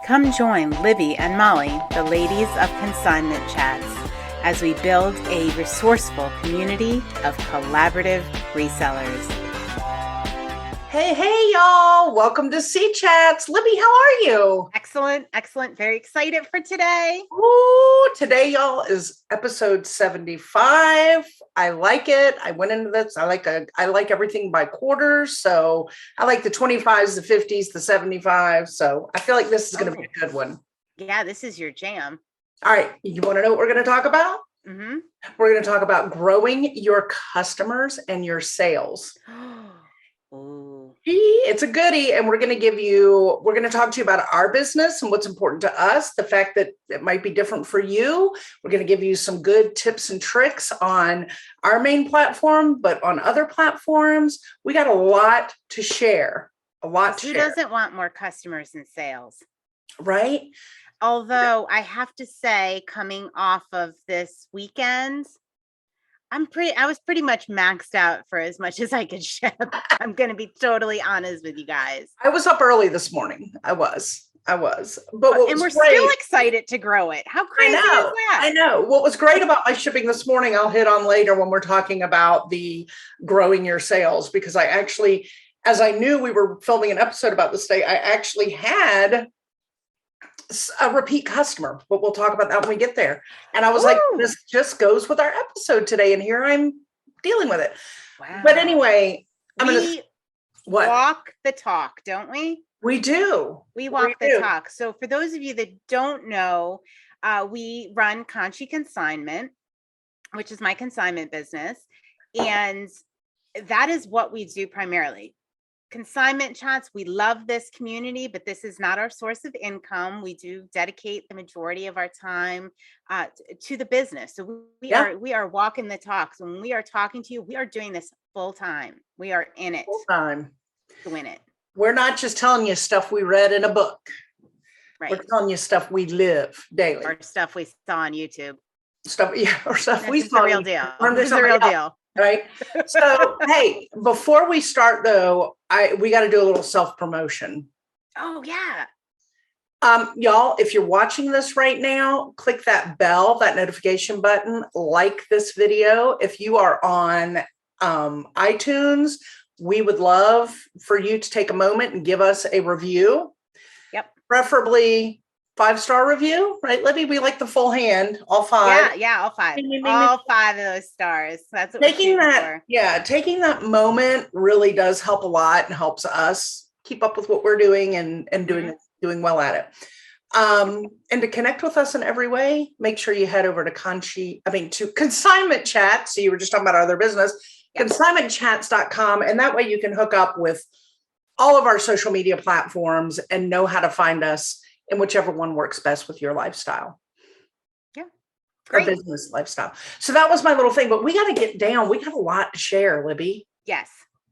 Come join Libby and Molly, the ladies of Consignment Chats, as we build a resourceful community of collaborative resellers. Hey, y'all. Welcome to C Chats. Libby, how are you? Excellent. Very excited for today. Ooh, today, y'all, is episode 75. I like it. I went into this. I like everything by quarters. So I like the 25s, the 50s, the 75s. So I feel like this is going to be a good one. Yeah, this is your jam. All right. You want to know what we're going to talk about? Mm-hmm. We're going to talk about growing your customers and your sales. Ooh. It's a goodie. And we're going to talk to you about our business and what's important to us, the fact that it might be different for you. We're going to give you some good tips and tricks on our main platform, but on other platforms, we got a lot to share. Who doesn't want more customers and sales? Right? Although I have to say, coming off of this weekend, I was pretty much maxed out for as much as I could ship. I'm going to be totally honest with you guys. I was up early this morning. I was. But we're still excited to grow it. How crazy is that? I know. What was great about my shipping this morning, I'll hit on later when we're talking about the growing your sales, because I actually, as I knew we were filming an episode about this day, I actually had a repeat customer, but we'll talk about that when we get there. And I was like, this just goes with our episode today. And here I'm dealing with it. Wow. But anyway, we walk the talk, don't we? We do. We walk the talk. So for those of you that don't know, we run Consignment, which is my consignment business. And that is what we do primarily. Consignment Chats, we love this community, but this is not our source of income. We do dedicate the majority of our time to the business. So we are walking the talk. So when we are talking to you, we are doing this full time. We are in it full time to win it. We're not just telling you stuff we read in a book. Right. We're telling you stuff we live daily. Or stuff we saw on YouTube. Or stuff we saw. This is the real deal. This is the real deal. Right. So, hey, before we start though, we got to do a little self-promotion. Oh yeah. Y'all, if you're watching this right now, click that bell, that notification button, like this video. If you are on iTunes, we would love for you to take a moment and give us a review. Yep. Preferably 5-star review, right, Libby? We like the full hand, all 5. Yeah, all 5. All 5 of those stars. That's what taking that moment really does help a lot and helps us keep up with what we're doing and doing well at it. And to connect with us in every way, make sure you head over to Consignment Chats. So you were just talking about our other business, consignmentchats.com, and that way you can hook up with all of our social media platforms and know how to find us in whichever one works best with your lifestyle. Yeah. Great. Or business lifestyle. So that was my little thing, but we got to get down. We got a lot to share, Libby. Yes.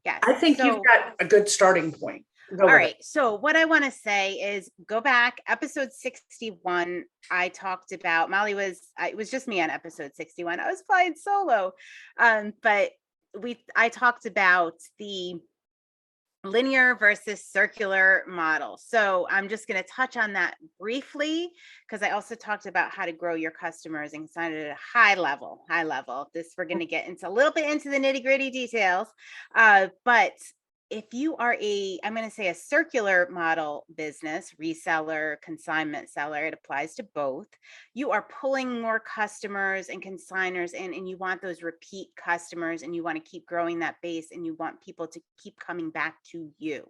I think you've got a good starting point. All right. So what I want to say is go back, episode 61. I talked about, it was just me on episode 61. I was flying solo. But I talked about the linear versus circular model. So I'm just going to touch on that briefly, because I also talked about how to grow your customers and sign it at a high level. We're going to get into a little bit into the nitty gritty details. But if you are I'm going to say a circular model business, reseller, consignment seller, it applies to both. You are pulling more customers and consigners in, and you want those repeat customers, and you want to keep growing that base, and you want people to keep coming back to you.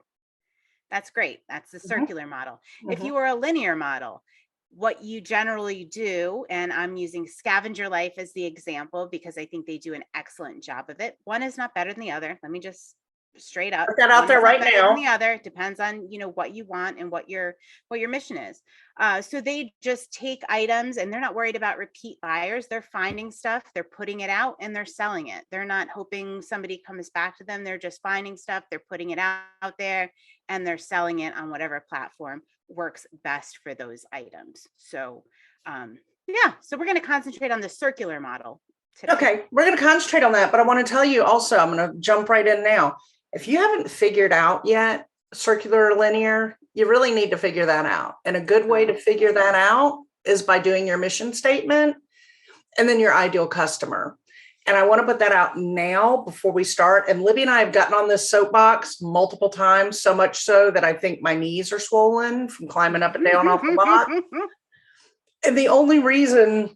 That's great. That's the circular model. If you are a linear model, what you generally do, and I'm using Scavenger Life as the example because I think they do an excellent job of it. One is not better than the other. Let me just straight up put that out there right now. The other depends on what you want and what your mission is. So they just take items, and they're not worried about repeat buyers. They're finding stuff, they're putting it out, and they're selling it. They're not hoping somebody comes back to them. They're just finding stuff, they're putting it out there, and they're selling it on whatever platform works best for those items. So so we're going to concentrate on the circular model today. Okay, we're going to concentrate on that, but I want to tell you also, I'm going to jump right in now. If you haven't figured out yet circular or linear, you really need to figure that out. And a good way to figure that out is by doing your mission statement and then your ideal customer. And I want to put that out now before we start. And Libby and I have gotten on this soapbox multiple times, so much so that I think my knees are swollen from climbing up and down off the lot. And the only reason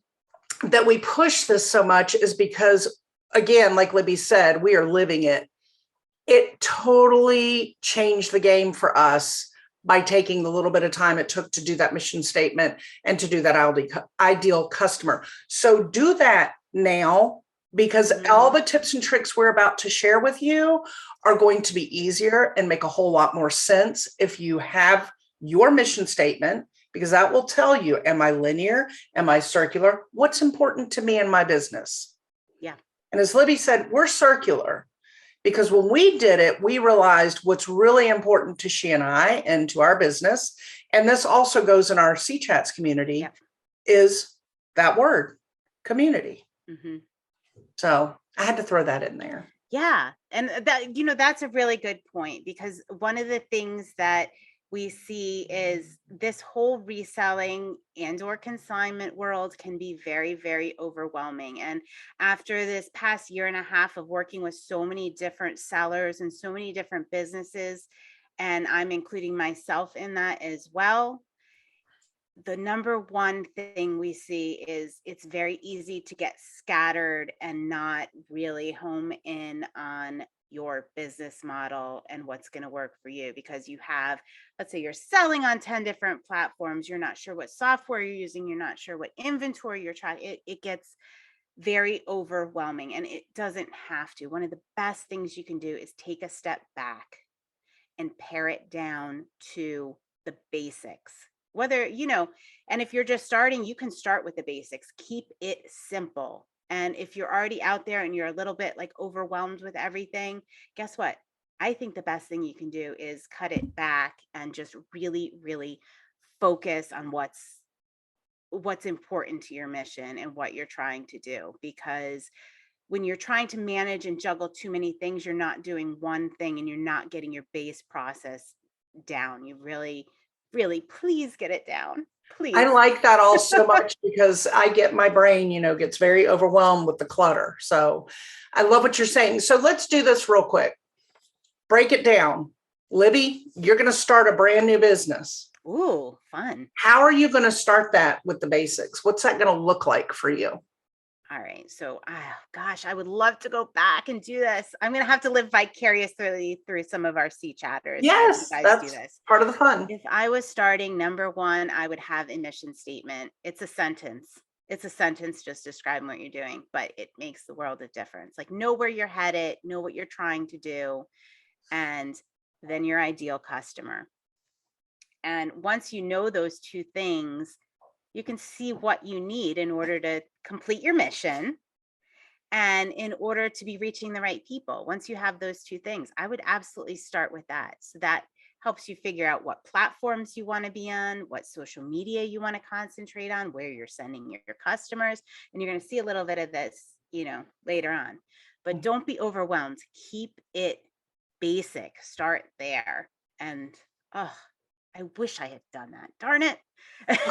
that we push this so much is because, again, like Libby said, we are living it. It totally changed the game for us by taking the little bit of time it took to do that mission statement and to do that ideal customer. So do that now, because all the tips and tricks we're about to share with you are going to be easier and make a whole lot more sense if you have your mission statement, because that will tell you, am I linear? Am I circular? What's important to me in my business? Yeah. And as Libby said, we're circular. Because when we did it, we realized what's really important to she and I and to our business, and this also goes in our C-Chats community, is that word, community. So I had to throw that in there. Yeah. And that, that's a really good point, because one of the things that we see is this whole reselling and or consignment world can be very, very overwhelming. And after this past year and a half of working with so many different sellers and so many different businesses, and I'm including myself in that as well, the number one thing we see is it's very easy to get scattered and not really home in on your business model and what's going to work for you, because you have, let's say you're selling on 10 different platforms. You're not sure what software you're using. You're not sure what inventory you're trying. It gets very overwhelming, and it doesn't have to. One of the best things you can do is take a step back and pare it down to the basics. Whether, and if you're just starting, you can start with the basics. Keep it simple. And if you're already out there and you're a little bit like overwhelmed with everything, guess what? I think the best thing you can do is cut it back and just really, really focus on what's important to your mission and what you're trying to do. Because when you're trying to manage and juggle too many things, you're not doing one thing and you're not getting your base process down. You really, really, please get it down. Please. I like that all so much because I get my brain, gets very overwhelmed with the clutter. So I love what you're saying. So let's do this real quick. Break it down. Libby, you're going to start a brand new business. Ooh, fun. How are you going to start that with the basics? What's that going to look like for you? All right. So, gosh, I would love to go back and do this. I'm going to have to live vicariously through some of our C-Chatters. Yes, that's do this. Part of the fun. If I was starting, number one, I would have a mission statement. It's a sentence. It's a sentence just describing what you're doing, but it makes the world of difference. Like, know where you're headed, know what you're trying to do, and then your ideal customer. And once you know those two things, you can see what you need in order to complete your mission and in order to be reaching the right people. Once you have those two things, I would absolutely start with that. So that helps you figure out what platforms you want to be on, what social media you want to concentrate on, where you're sending your customers. And you're going to see a little bit of this, later on. But don't be overwhelmed. Keep it basic. Start there. And I wish I had done that. Darn it. That's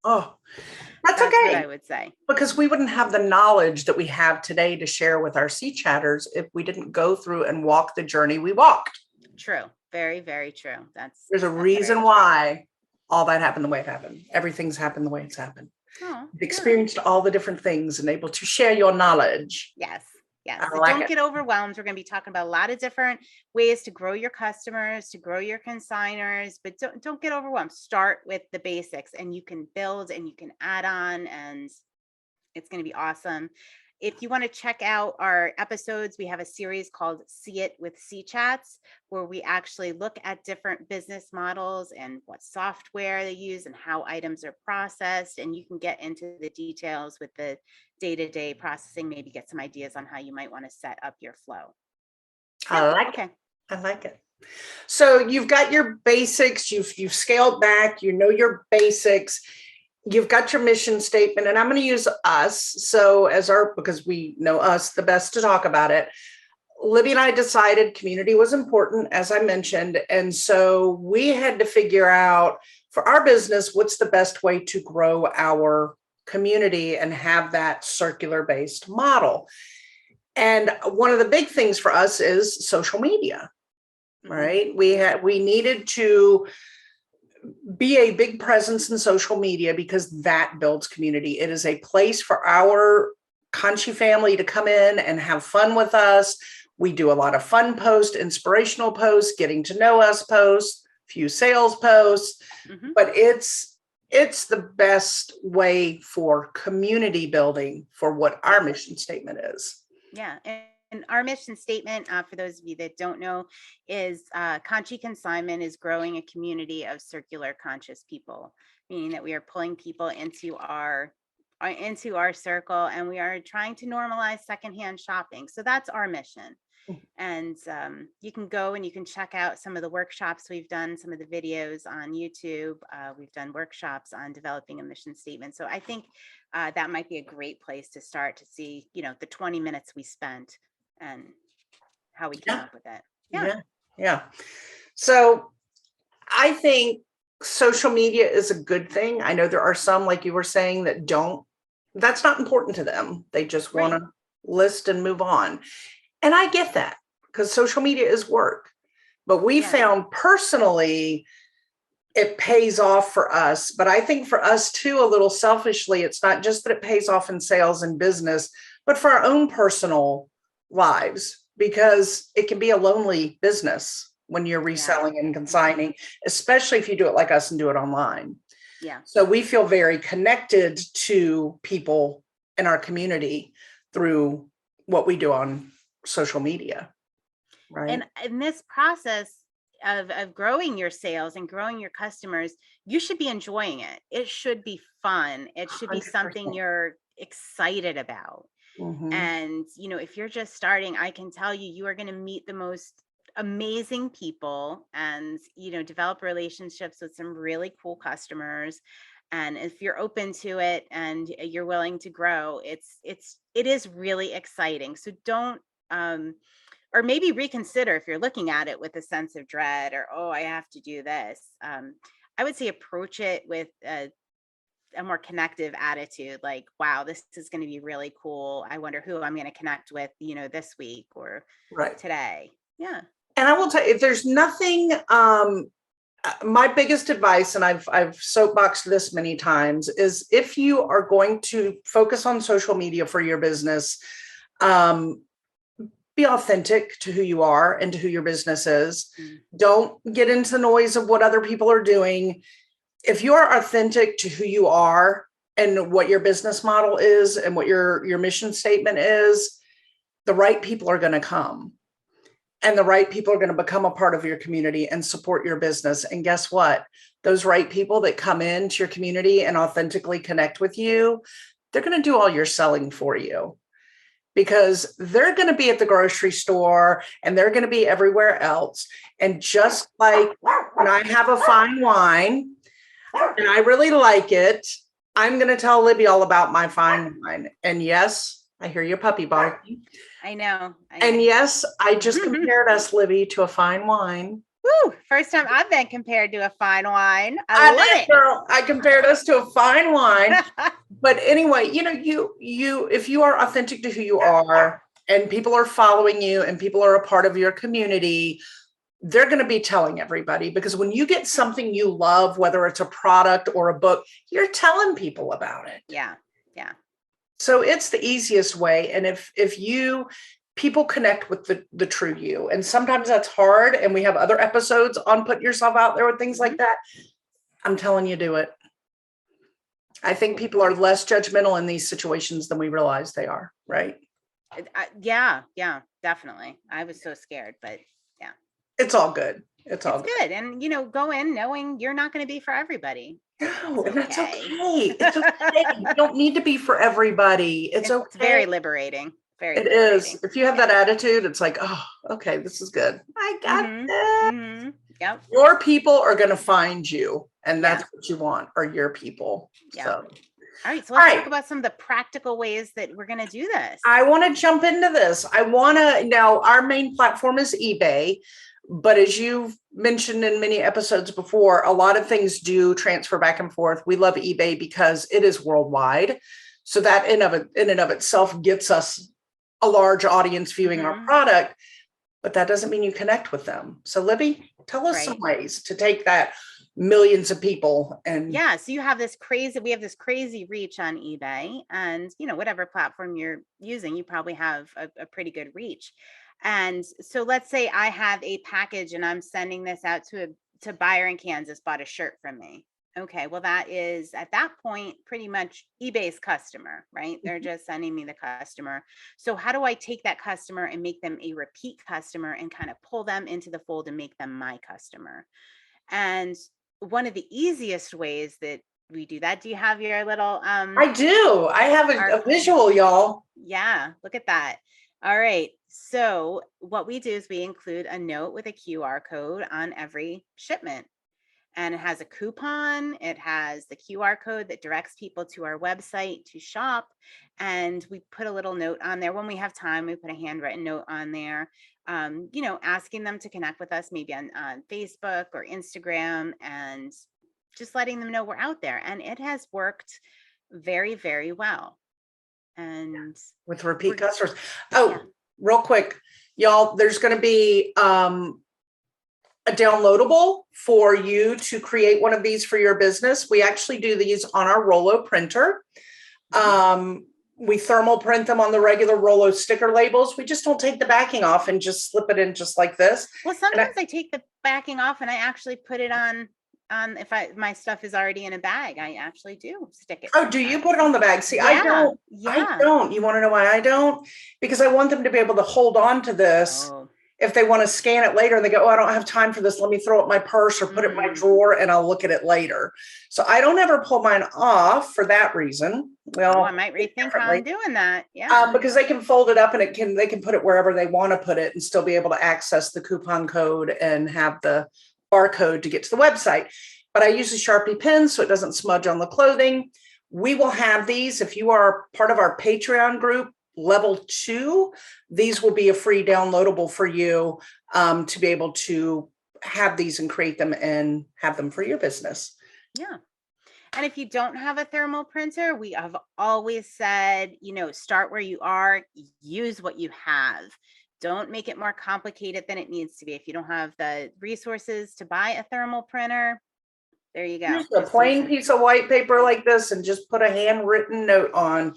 okay. What I would say. Because we wouldn't have the knowledge that we have today to share with our C-Chatters if we didn't go through and walk the journey we walked. True. Very, very true. There's a reason why all that happened the way it happened. Everything's happened the way it's happened. You've experienced all the different things and able to share your knowledge. Yes. Yes. So don't get overwhelmed. We're going to be talking about a lot of different ways to grow your customers, to grow your consigners, but don't get overwhelmed. Start with the basics, and you can build and you can add on, and it's going to be awesome. If you want to check out our episodes, we have a series called See It with C-Chats, where we actually look at different business models and what software they use and how items are processed. And you can get into the details with the day-to-day processing, maybe get some ideas on how you might want to set up your flow. I like it. So you've got your basics, you've scaled back, your basics. You've got your mission statement, and I'm going to use us. So because we know us the best to talk about it. Libby and I decided community was important, as I mentioned. And so we had to figure out for our business, what's the best way to grow our community and have that circular based model. And one of the big things for us is social media, right? We needed to be a big presence in social media because that builds community. It is a place for our Conchi family to come in and have fun with us. We do a lot of fun posts, inspirational posts, getting to know us posts, few sales posts, but it's the best way for community building for what our mission statement is. Yeah. And our mission statement, for those of you that don't know, is Conchi Consignment is growing a community of circular conscious people, meaning that we are pulling people into our circle, and we are trying to normalize secondhand shopping. So that's our mission. And you can go and you can check out some of the workshops we've done, some of the videos on YouTube. We've done workshops on developing a mission statement. So I think that might be a great place to start to see, the 20 minutes we spent and how we came up with it. Yeah. So I think social media is a good thing. I know there are some, like you were saying, that's not important to them. They just want to list and move on. And I get that because social media is work. But we found personally, it pays off for us. But I think for us too, a little selfishly, it's not just that it pays off in sales and business, but for our own personal lives, because it can be a lonely business when you're reselling and consigning, especially if you do it like us and do it online. Yeah. So we feel very connected to people in our community through what we do on social media. Right. And in this process of growing your sales and growing your customers, you should be enjoying it. It should be fun. It should be 100%. Something you're excited about. And, if you're just starting, I can tell you, you are going to meet the most amazing people and, develop relationships with some really cool customers. And if you're open to it and you're willing to grow, it is really exciting. So don't, or maybe reconsider if you're looking at it with a sense of dread or, oh, I have to do this. I would say approach it with a more connective attitude, like, wow, this is going to be really cool. I wonder who I'm going to connect with, this week or today. Yeah. And I will tell you, if there's nothing, my biggest advice, and I've soapboxed this many times, is if you are going to focus on social media for your business, be authentic to who you are and to who your business is. Don't get into the noise of what other people are doing. If you are authentic to who you are and what your business model is and what your mission statement is, the right people are going to come. And the right people are going to become a part of your community and support your business. And guess what? Those right people that come into your community and authentically connect with you, they're going to do all your selling for you, because they're going to be at the grocery store and they're going to be everywhere else. And just like when I have a fine wine and I really like it, I'm going to tell Libby all about my fine wine. And yes, I hear your puppy barking. I know. And yes, I just compared us, Libby, to a fine wine. Woo! First time I've been compared to a fine wine. I love it. Girl, I compared us to a fine wine. But anyway, if you are authentic to who you are and people are following you and people are a part of your community, they're going to be telling everybody, because when you get something you love, whether it's a product or a book, you're telling people about it. Yeah. Yeah. So it's the easiest way. And if people connect with the true you, and sometimes that's hard. And we have other episodes on putting yourself out there with things like that. I'm telling you, do it. I think people are less judgmental in these situations than we realize they are. Right. Yeah, definitely. I was so scared, but yeah. It's all good. It's all good. And, go in knowing you're not going to be for everybody. No, and that's okay. It's okay. You don't need to be for everybody. It's okay. It's very liberating. It is. If you have that attitude, it's like, oh, okay, this is good. I got this. Yep. Your people are going to find you, and that's what you want, are your people. Yeah. So All right. So All let's right. talk about some of the practical ways that we're going to do this. I want to jump into this. Now our main platform is eBay, but as you've mentioned in many episodes before, a lot of things do transfer back and forth. We love eBay because it is worldwide. So that in and of itself gets us a large audience viewing our product, but that doesn't mean you connect with them. So Libby, tell us some ways to take that millions of people and so we have this crazy reach on eBay, and whatever platform you're using, you probably have a pretty good reach. And so let's say I have a package and I'm sending this out to buyer in Kansas bought a shirt from me. Okay, well, that is at that point pretty much eBay's customer, right? They're just sending me the customer. So how do I take that customer and make them a repeat customer and kind of pull them into the fold and make them my customer? And one of the easiest ways that we do that, do you have your little I do. I have a visual, y'all. Yeah, look at that. All right. So what we do is we include a note with a QR code on every shipment. And it has a coupon. It has the QR code that directs people to our website to shop. And we put a little note on there. When we have time, we put a handwritten note on there, asking them to connect with us, maybe on Facebook or Instagram, and just letting them know we're out there. And it has worked very, very well. And with repeat customers. Real quick, y'all, there's going to be a downloadable for you to create one of these for your business. We actually do these on our Rollo printer. We thermal print them on the regular Rollo sticker labels. We just don't take the backing off and just slip it in just like this. Well, sometimes I take the backing off and I actually put it on if my stuff is already in a bag, I actually do stick it. Oh, do you put it on the bag? See, I don't. I don't. You want to know why I don't? Because I want them to be able to hold on to this. If they want to scan it later and they go, oh, I don't have time for this. Let me throw it in my purse or put it in my drawer and I'll look at it later. So I don't ever pull mine off for that reason. Well, I might rethink how I'm doing that. Yeah. Because they can fold it up and they can put it wherever they want to put it and still be able to access the coupon code and have the barcode to get to the website. But I use a Sharpie pen so it doesn't smudge on the clothing. We will have these. If you are part of our Patreon group, level 2, these will be a free downloadable for you to be able to have these and create them and have them for your business. Yeah. And if you don't have a thermal printer, we have always said, start where you are, use what you have. Don't make it more complicated than it needs to be. If you don't have the resources to buy a thermal printer, there you go. Use a plain piece of white paper like this and just put a handwritten note on.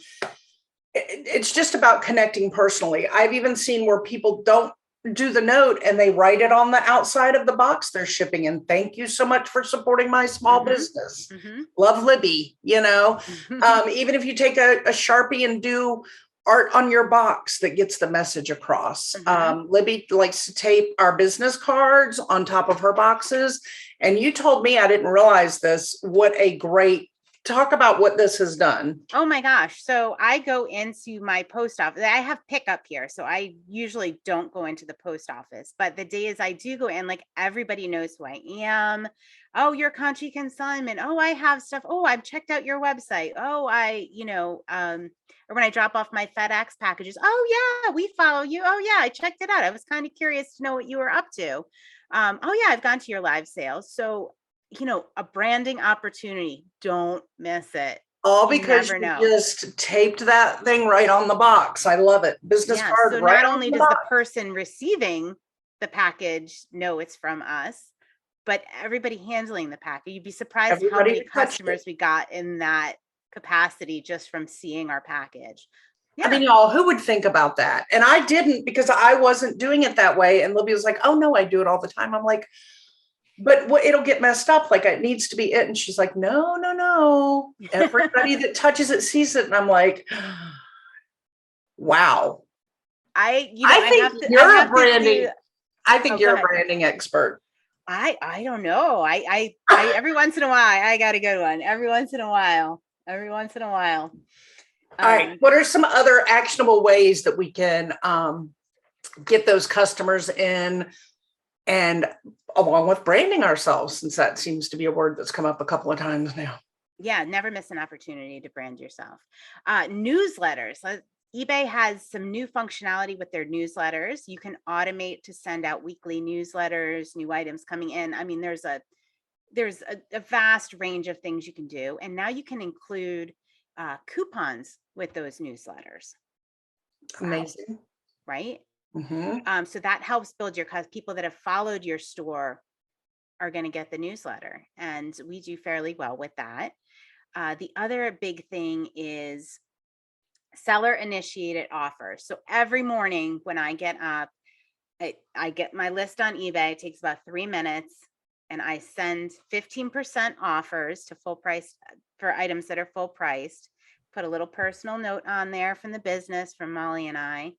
It's just about connecting personally. I've even seen where people don't do the note and they write it on the outside of the box they're shipping. And thank you so much for supporting my small business. Love Libby, even if you take a Sharpie and do art on your box that gets the message across. Libby likes to tape our business cards on top of her boxes. And you told me, I didn't realize this, what a great talk about what this has done. Oh my gosh. So I go into my post office. I have pickup here. So I usually don't go into the post office, but the days I do go in, like everybody knows who I am. Oh, you're Conchi Consignment. Oh, I have stuff. Oh, I've checked out your website. Oh, or when I drop off my FedEx packages. Oh yeah, we follow you. Oh yeah, I checked it out. I was kind of curious to know what you were up to. Oh yeah, I've gone to your live sales. So a branding opportunity. Don't miss it. All because you just taped that thing right on the box. I love it. Business card. So not only does the person receiving the package know it's from us, but everybody handling the package. You'd be surprised how many customers we got in that capacity just from seeing our package. Yeah. I mean, y'all, who would think about that? And I didn't, because I wasn't doing it that way. And Libby was like, oh no, I do it all the time. I'm like, but it'll get messed up. Like it needs to be it. And she's like, no. Everybody that touches it sees it. And I'm like, wow. I think you're a branding expert. I don't know. I every once in a while, I got a good one. Every once in a while. All right. What are some other actionable ways that we can get those customers in, and along with branding ourselves, since that seems to be a word that's come up a couple of times now? Yeah, never miss an opportunity to brand yourself. Newsletters. eBay has some new functionality with their newsletters. You can automate to send out weekly newsletters, new items coming in. I mean, there's a vast range of things you can do. And now you can include coupons with those newsletters. Wow. Amazing. Right? Mm-hmm. So that helps build your people that have followed your store are going to get the newsletter. And we do fairly well with that. The other big thing is seller initiated offers. So every morning when I get up, I get my list on eBay. It takes about 3 minutes, and I send 15% offers to full price for items that are full priced. Put a little personal note on there from the business, from Molly and I,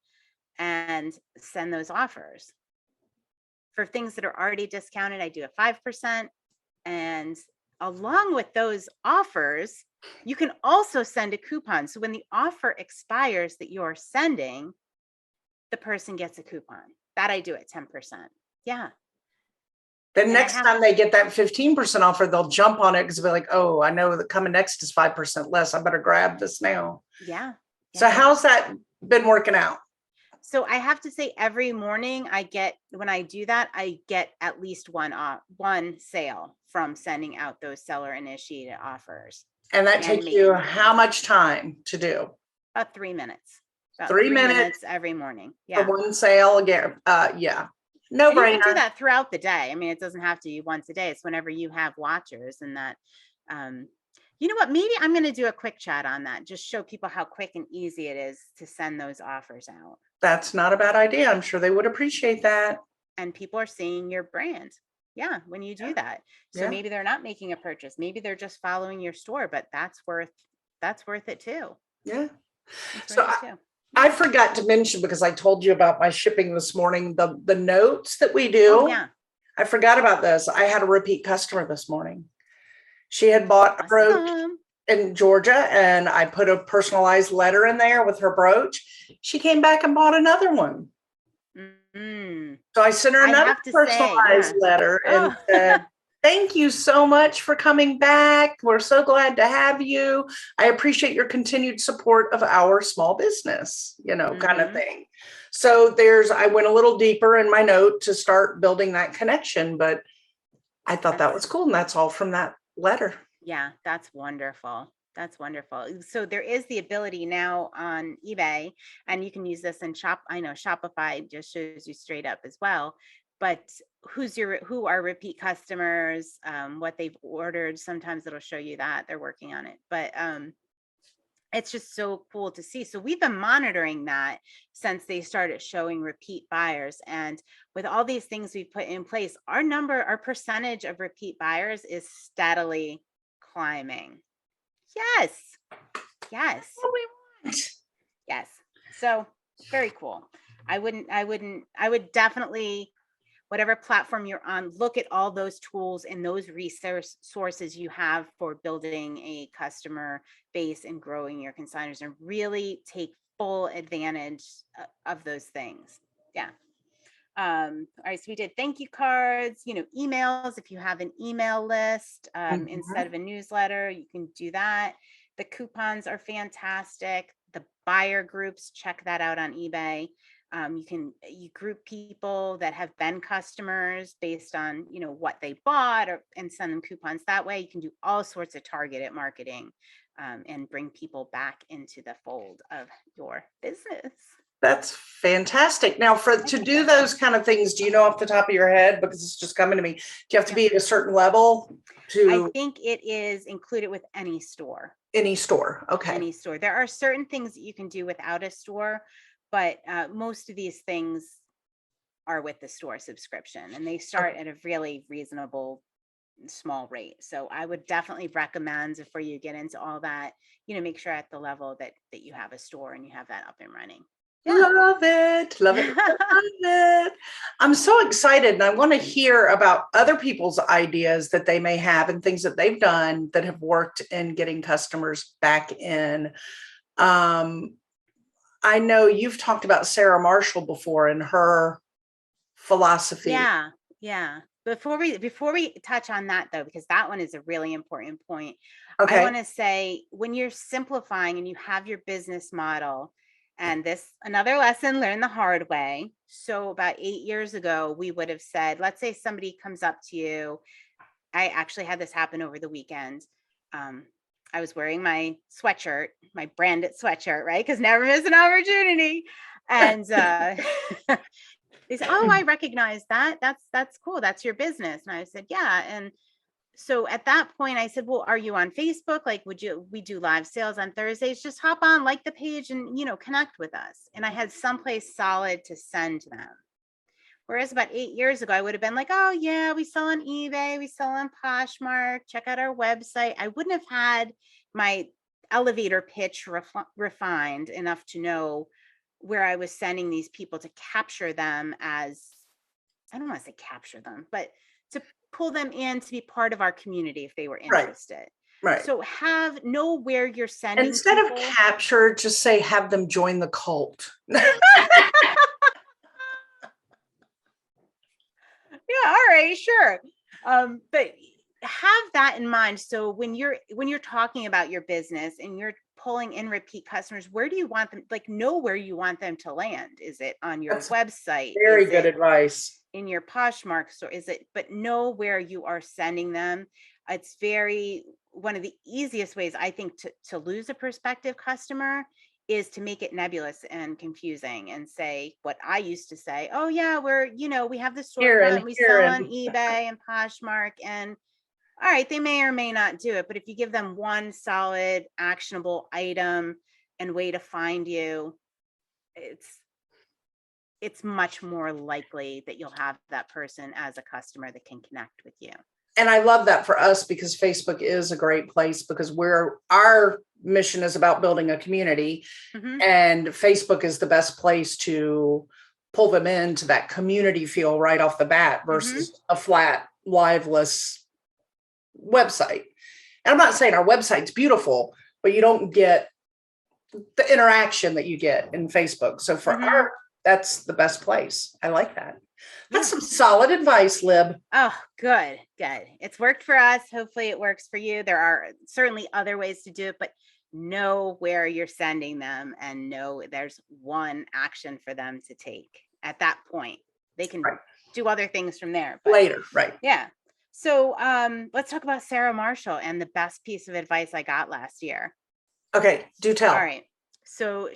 and send those offers. For things that are already discounted, I do a 5%. And along with those offers, you can also send a coupon. So when the offer expires that you're sending, the person gets a coupon. That I do at 10%. Yeah. Then next time they get that 15% offer, they'll jump on it because they'll be like, oh, I know that coming next is 5% less. I better grab this now. Yeah. So how's that been working out? So I have to say every morning when I do that, I get at least one sale from sending out those seller initiated offers. And that takes you how much time to do? About 3 minutes. About 3 minutes every morning. Yeah. For one sale again. Yeah. No brainer. You can do that throughout the day. I mean, it doesn't have to be once a day. It's whenever you have watchers, and that, you know what, maybe I'm going to do a quick chat on that. Just show people how quick and easy it is to send those offers out. That's not a bad idea. I'm sure they would appreciate that. And people are seeing your brand. Yeah. When you do that. So maybe they're not making a purchase. Maybe they're just following your store, but that's worth it too. Yeah. So I forgot to mention, because I told you about my shipping this morning, the notes that we do. Oh, yeah. I forgot about this. I had a repeat customer this morning. She had bought a brooch in Georgia, and I put a personalized letter in there with her brooch. She came back and bought another one. Mm-hmm. So I sent her another personalized letter and said, thank you so much for coming back. We're so glad to have you. I appreciate your continued support of our small business, kind of thing. So I went a little deeper in my note to start building that connection, but I thought that was cool. And that's all from that letter. Yeah, that's wonderful. That's wonderful. So there is the ability now on eBay, and you can use this in I know Shopify just shows you straight up as well. But who are repeat customers, what they've ordered. Sometimes it'll show you that they're working on it. But it's just so cool to see. So we've been monitoring that since they started showing repeat buyers. And with all these things we've put in place, our percentage of repeat buyers is steadily climbing. Yes. Yes. What we want. Yes. So very cool. I would definitely, whatever platform you're on, look at all those tools and those resources you have for building a customer base and growing your consigners, and really take full advantage of those things. Yeah. All right. So we did thank you cards, emails. If you have an email list instead of a newsletter, you can do that. The coupons are fantastic. The buyer groups, check that out on eBay. You group people that have been customers based on, what they bought, and send them coupons that way. You can do all sorts of targeted marketing and bring people back into the fold of your business. That's fantastic. Now, to do those kind of things, do you know off the top of your head, because it's just coming to me, do you have to be at a certain level I think it is included with any store. Any store. Okay. Any store. There are certain things that you can do without a store, but most of these things are with the store subscription, and they start at a really reasonable small rate. So I would definitely recommend, before you get into all that, make sure at the level that you have a store and you have that up and running. Yeah. Love it. Love it. I'm so excited, and I want to hear about other people's ideas that they may have and things that they've done that have worked in getting customers back in. I know you've talked about Sarah Marshall before and her philosophy. Yeah. before we touch on that though, because that one is a really important point. I Okay. want to say when you're simplifying and you have your business model, and this another lesson learned the hard way. So about 8 years ago, we would have said, let's say somebody comes up to you. I actually had this happen over the weekend. I was wearing my sweatshirt, my branded sweatshirt, right? Because never miss an opportunity. And they said, "Oh, I recognize that. That's cool. That's your business." And I said, "Yeah." And so at that point, I said, "Well, are you on Facebook? Like, we do live sales on Thursdays. Just hop on, like the page, and connect with us." And I had someplace solid to send them. Whereas about 8 years ago, I would have been like, "Oh yeah, we sell on eBay, we sell on Poshmark, check out our website." I wouldn't have had my elevator pitch refined enough to know where I was sending these people to capture them as, I don't want to say capture them, but to pull them in to be part of our community if they were Right. interested. Right. So know where you're sending Instead people. of capture, just say have them join the cult. Yeah, all right, sure. But have that in mind. So when you're talking about your business and you're pulling in repeat customers, where do you want them? Like, know where you want them to land. Is it on your That's website? very Is good it advice. in your Poshmark store? Is it? But know where you are sending them. It's one of the easiest ways, I think, to lose a prospective customer is to make it nebulous and confusing and say what I used to say. "Oh yeah, we have the Here storefront, and we here sell and on eBay and Poshmark." And all right, they may or may not do it, but if you give them one solid actionable item and way to find you, it's much more likely that you'll have that person as a customer that can connect with you. And I love that for us because Facebook is a great place because our mission is about building a community, and Facebook is the best place to pull them into that community feel right off the bat versus a flat, liveless website. And I'm not saying our website's beautiful, but you don't get the interaction that you get in Facebook. So for that's the best place. I like that. That's some solid advice, Lib. Oh, good. It's worked for us. Hopefully it works for you. There are certainly other ways to do it, but know where you're sending them and know there's one action for them to take at that point. They can do other things from there. But later, right. Yeah. So let's talk about Sarah Marshall and the best piece of advice I got last year. Okay, do tell. All right. So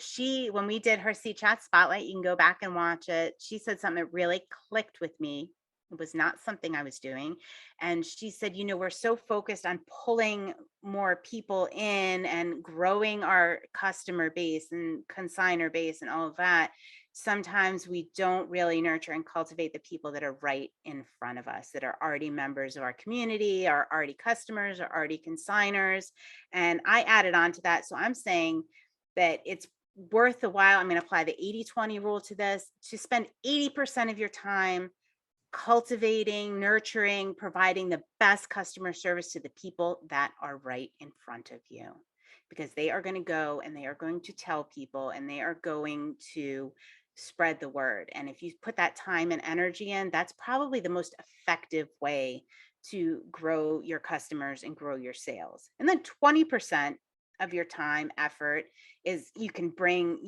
when we did her C-Chat Spotlight, you can go back and watch it. She said something that really clicked with me. It was not something I was doing. And she said, we're so focused on pulling more people in and growing our customer base and consignor base and all of that. Sometimes we don't really nurture and cultivate the people that are right in front of us, that are already members of our community, are already customers, are already consignors. And I added on to that. So I'm saying that it's worth a while. I'm going to apply the 80-20 rule to this, to spend 80% of your time cultivating, nurturing, providing the best customer service to the people that are right in front of you, because they are going to go and they are going to tell people and they are going to spread the word. And if you put that time and energy in, that's probably the most effective way to grow your customers and grow your sales. And then 20% of your time, effort is you can bring,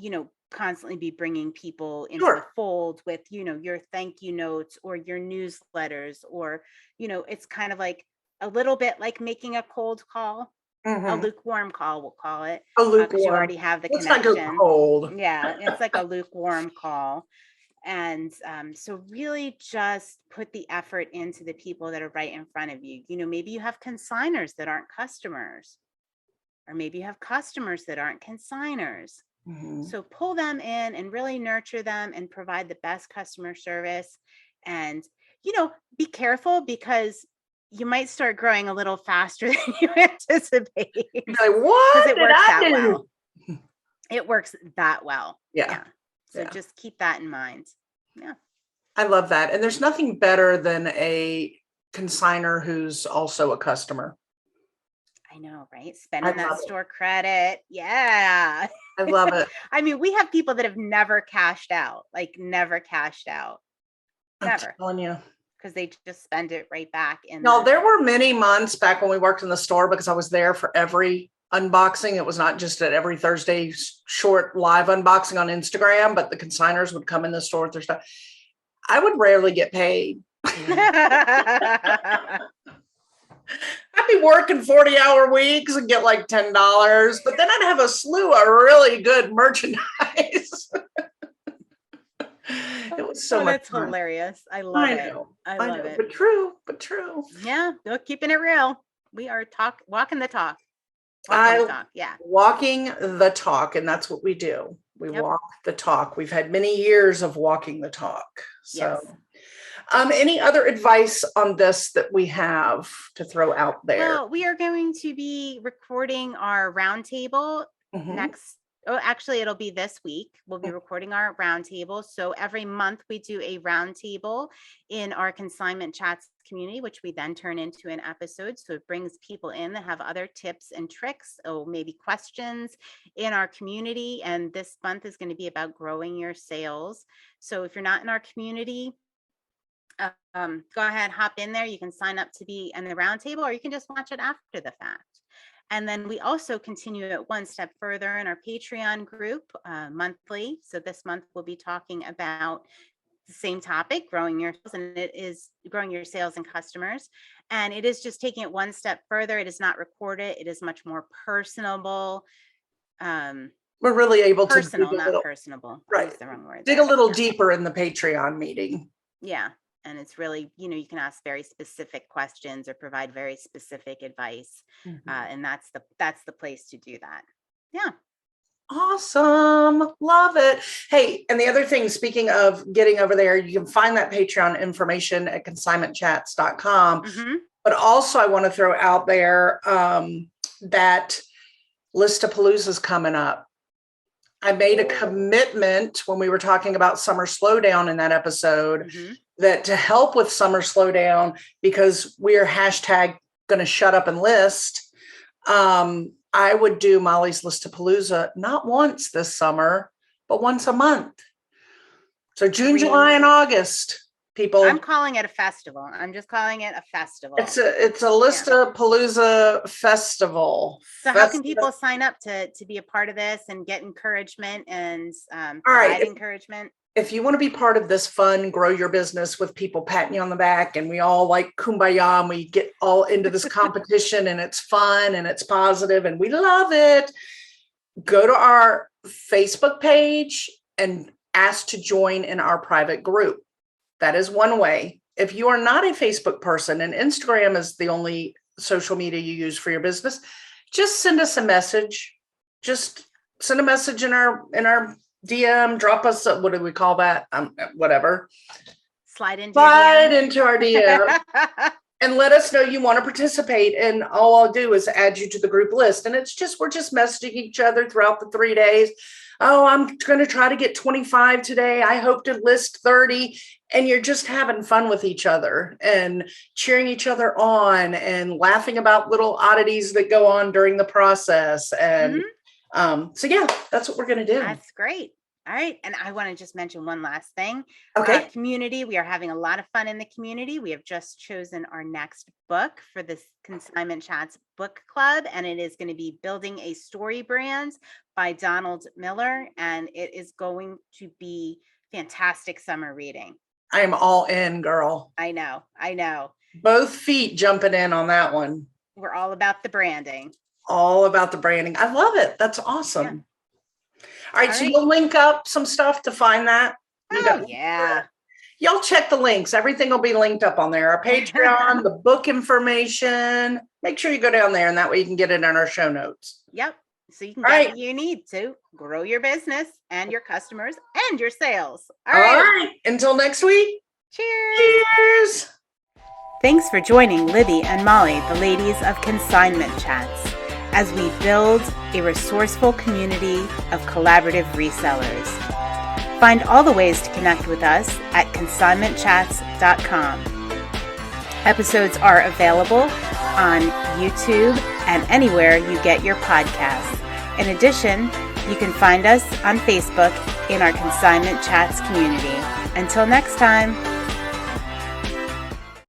constantly be bringing people into the fold with, your thank you notes or your newsletters, or, it's kind of like a little bit like making a cold call, a lukewarm call, we'll call it. A lukewarm. Because you already have the connection. Let's not go cold. Yeah, it's like a lukewarm call. And so really just put the effort into the people that are right in front of you. Maybe you have consigners that aren't customers, or maybe you have customers that aren't consigners. So pull them in and really nurture them and provide the best customer service. And, be careful, because you might start growing a little faster than you anticipate. Like, what it did works I that do? well. It works that well. Yeah. So just keep that in mind. Yeah. I love that. And there's nothing better than a consignor who's also a customer. I know, right? Spending that store credit. Yeah. I love it. I mean, we have people that have never cashed out, like never cashed out. Never. I'm telling you. because they just spend it right back in. No, there were many months back when we worked in the store, because I was there for every unboxing. It was not just at every Thursday short live unboxing on Instagram, but the consigners would come in the store with their stuff. I would rarely get paid. I'd be working 40-hour weeks and get like $10, but then I'd have a slew of really good merchandise. It was so much that's fun. Hilarious. I love it. I love it. But true. Yeah, we're keeping it real. We are walking the talk. Yeah. Walking the talk, and that's what we do. We walk the talk. We've had many years of walking the talk. So yes. Any other advice on this that we have to throw out there? Well, we are going to be recording our roundtable next. Oh, actually, it'll be this week. We'll be recording our roundtable. So every month we do a roundtable in our Consignment Chats community, which we then turn into an episode. So it brings people in that have other tips and tricks, or maybe questions in our community. And this month is going to be about growing your sales. So if you're not in our community, go ahead, hop in there. You can sign up to be in the roundtable, or you can just watch it after the fact. And then we also continue it one step further in our Patreon group monthly. So this month we'll be talking about the same topic, growing your sales, and it is growing your sales and customers. And it is just taking it one step further. It is not recorded. It is much more personable. We're really able to not personable. Right. That's the wrong word. Dig a little deeper in the Patreon meeting. Yeah. And it's really, you can ask very specific questions or provide very specific advice. And that's the place to do that. Yeah. Awesome. Love it. Hey, and the other thing, speaking of getting over there, you can find that Patreon information at consignmentchats.com. But also I want to throw out there that Listapalooza is coming up. I made a commitment when we were talking about summer slowdown in that episode that to help with summer slowdown, because we are hashtag going to shut up and list, I would do Molly's Listapalooza not once this summer, but once a month. So June, July, and August, people. I'm calling it a festival. I'm just calling it a festival. It's a Listapalooza festival. So how can people sign up to be a part of this and get encouragement and provide encouragement? If you want to be part of this fun, grow your business with people patting you on the back, and we all like kumbaya, and we get all into this competition, and it's fun and it's positive and we love it, go to our Facebook page and ask to join in our private group. That is one way. If you are not a Facebook person and Instagram is the only social media you use for your business, just send us a message. Just send a message in our DM, drop us, what do we call that? Whatever. Slide into our DM and let us know you want to participate. And all I'll do is add you to the group list. And we're just messaging each other throughout the 3 days. Oh, I'm going to try to get 25 today. I hope to list 30. And you're just having fun with each other and cheering each other on and laughing about little oddities that go on during the process. And so yeah, that's what we're going to do. That's great. All right. And I want to just mention one last thing. Okay. Community. We are having a lot of fun in the community. We have just chosen our next book for this Consignment Chats book club. And it is going to be Building a Story Brand by Donald Miller. And it is going to be fantastic summer reading. I am all in, girl. I know. Both feet jumping in on that one. We're all about the branding. All about the branding. I love it. That's awesome. Yeah. All right. So you'll link up some stuff to find that. Y'all check the links. Everything will be linked up on there. Our Patreon, the book information. Make sure you go down there, and that way you can get it in our show notes. Yep. So you can get what you need to grow your business and your customers and your sales. All right. Until next week. Cheers. Thanks for joining Libby and Molly, the ladies of Consignment Chats, as we build a resourceful community of collaborative resellers. Find all the ways to connect with us at consignmentchats.com. Episodes are available on YouTube and anywhere you get your podcasts. In addition, you can find us on Facebook in our Consignment Chats community. Until next time.